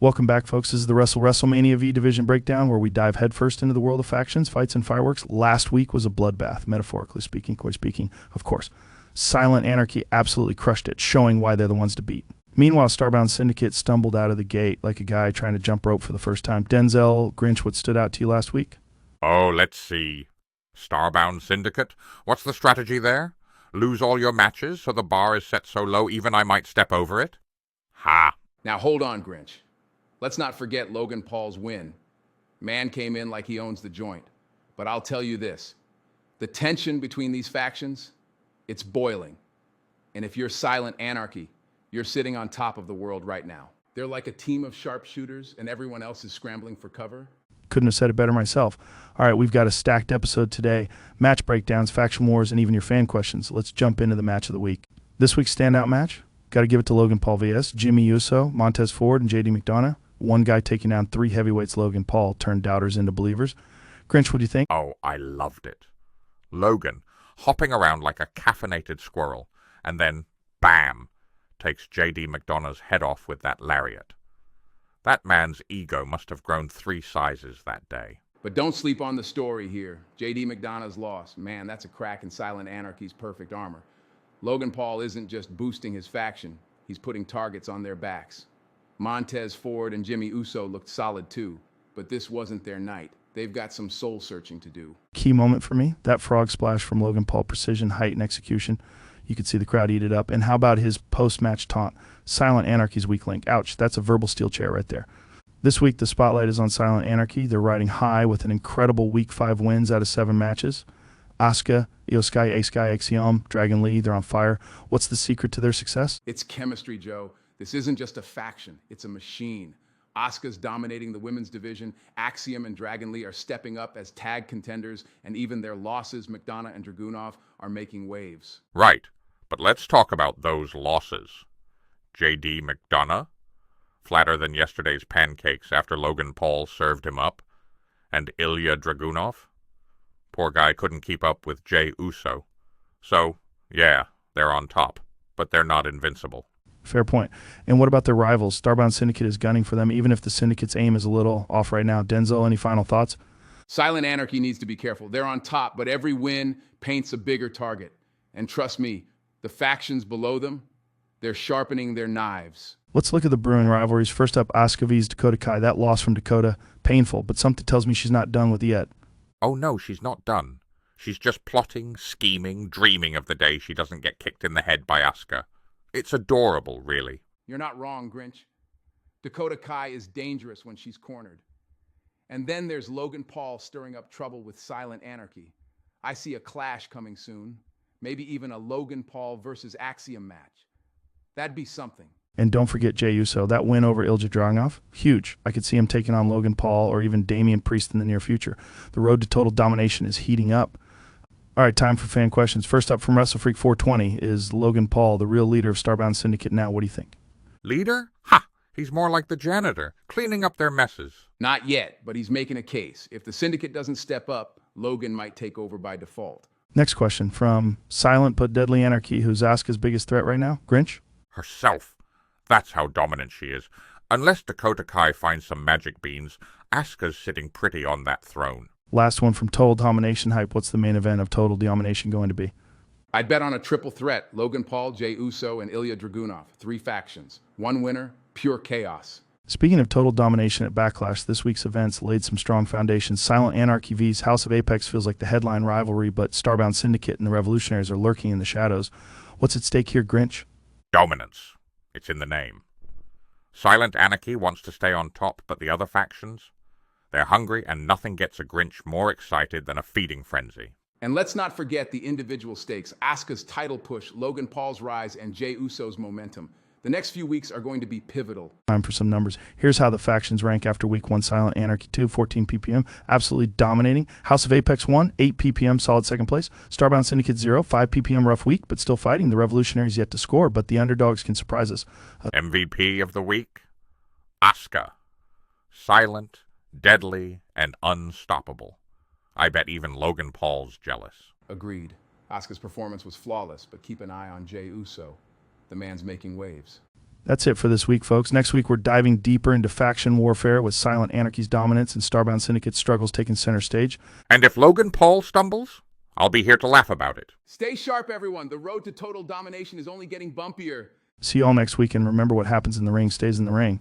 Welcome back, folks. This is the WrestleMania V Division Breakdown, where we dive headfirst into the world of factions, fights, and fireworks. Last week was a bloodbath, metaphorically speaking, of course. Silent Anarchy absolutely crushed it, showing why they're the ones to beat. Meanwhile, Starbound Syndicate stumbled out of the gate like a guy trying to jump rope for the first time. Denzel, Grinch, what stood out to you last week? Oh, let's see. Starbound Syndicate? What's the strategy there? Lose all your matches so the bar is set so low even I might step over it? Ha! Now hold on, Grinch. Let's not forget Logan Paul's win. Man came in like he owns the joint. But I'll tell you this. The tension between these factions, it's boiling. And if you're Silent Anarchy, you're sitting on top of the world right now. They're like a team of sharpshooters and everyone else is scrambling for cover. Couldn't have said it better myself. All right, we've got a stacked episode today. Match breakdowns, faction wars, and even your fan questions. Let's jump into the match of the week. This week's standout match, got to give it to Logan Paul vs. Jimmy Uso, Montez Ford, and JD McDonough. One guy taking down three heavyweights. Logan Paul turned doubters into believers. Grinch, what do you think? Oh, I loved it. Logan, hopping around like a caffeinated squirrel, and then, bam, takes JD McDonough's head off with that lariat. That man's ego must have grown 3 sizes that day. But don't sleep on the story here. JD McDonough's loss. Man, that's a crack in Silent Anarchy's perfect armor. Logan Paul isn't just boosting his faction. He's putting targets on their backs. Montez Ford and Jimmy Uso looked solid too, but this wasn't their night. They've got some soul searching to do. Key moment for me, that frog splash from Logan Paul, precision, height, and execution. You could see the crowd eat it up. And how about his post-match taunt? Silent Anarchy's weak link. Ouch, that's a verbal steel chair right there. This week, the spotlight is on Silent Anarchy. They're riding high with an incredible week 5 wins out of 7 matches. Asuka, Io Sky, A-Sky, Axiom, Dragon Lee, they're on fire. What's the secret to their success? It's chemistry, Joe. This isn't just a faction, it's a machine. Asuka's dominating the women's division, Axiom and Dragon Lee are stepping up as tag contenders, and even their losses, McDonough and Dragunov, are making waves. Right, but let's talk about those losses. JD McDonough, flatter than yesterday's pancakes after Logan Paul served him up, and Ilya Dragunov. Poor guy couldn't keep up with Jey Uso. So, yeah, they're on top, but they're not invincible. Fair point. And what about their rivals? Starbound Syndicate is gunning for them, even if the Syndicate's aim is a little off right now. Denzel, any final thoughts? Silent Anarchy needs to be careful. They're on top, but every win paints a bigger target. And trust me, the factions below them, they're sharpening their knives. Let's look at the brewing rivalries. First up, Asuka vs. Dakota Kai. That loss from Dakota, painful, but something tells me she's not done with it yet. Oh no, she's not done. She's just plotting, scheming, dreaming of the day she doesn't get kicked in the head by Asuka. It's adorable, really. You're not wrong, Grinch. Dakota Kai is dangerous when she's cornered. And then there's Logan Paul stirring up trouble with Silent Anarchy. I see a clash coming soon. Maybe even a Logan Paul versus Axiom match. That'd be something. And don't forget Jey Uso. That win over Ilja Dragunov, huge. I could see him taking on Logan Paul or even Damian Priest in the near future. The road to total domination is heating up. All right, time for fan questions. First up from WrestleFreak 420 is Logan Paul, the real leader of Starbound Syndicate now. What do you think? Leader? Ha! He's more like the janitor, cleaning up their messes. Not yet, but he's making a case. If the Syndicate doesn't step up, Logan might take over by default. Next question from Silent but Deadly Anarchy, who's Asuka's biggest threat right now. Grinch? Herself. That's how dominant she is. Unless Dakota Kai finds some magic beans, Asuka's sitting pretty on that throne. Last one from Total Domination Hype. What's the main event of Total Domination going to be? I'd bet on a triple threat. Logan Paul, Jey Uso, and Ilya Dragunov. 3 factions. 1 winner, pure chaos. Speaking of Total Domination at Backlash, this week's events laid some strong foundations. Silent Anarchy vs. House of Apex feels like the headline rivalry, but Starbound Syndicate and the Revolutionaries are lurking in the shadows. What's at stake here, Grinch? Dominance. It's in the name. Silent Anarchy wants to stay on top, but the other factions? They're hungry, and nothing gets a Grinch more excited than a feeding frenzy. And let's not forget the individual stakes. Asuka's title push, Logan Paul's rise, and Jey Uso's momentum. The next few weeks are going to be pivotal. Time for some numbers. Here's how the factions rank after week 1. Silent Anarchy 2, 14 ppm, absolutely dominating. House of Apex 1, 8 ppm, solid second place. Starbound Syndicate 0, 5 ppm, rough week, but still fighting. The Revolutionaries yet to score, but the underdogs can surprise us. MVP of the week? Asuka. Silent, deadly, and unstoppable. I bet even Logan Paul's jealous. Agreed. Asuka's performance was flawless, but keep an eye on Jey Uso. The man's making waves. That's it for this week, folks. Next week, we're diving deeper into faction warfare with Silent Anarchy's dominance and Starbound Syndicate's struggles taking center stage. And if Logan Paul stumbles, I'll be here to laugh about it. Stay sharp, everyone. The road to total domination is only getting bumpier. See you all next week, and remember, what happens in the ring stays in the ring.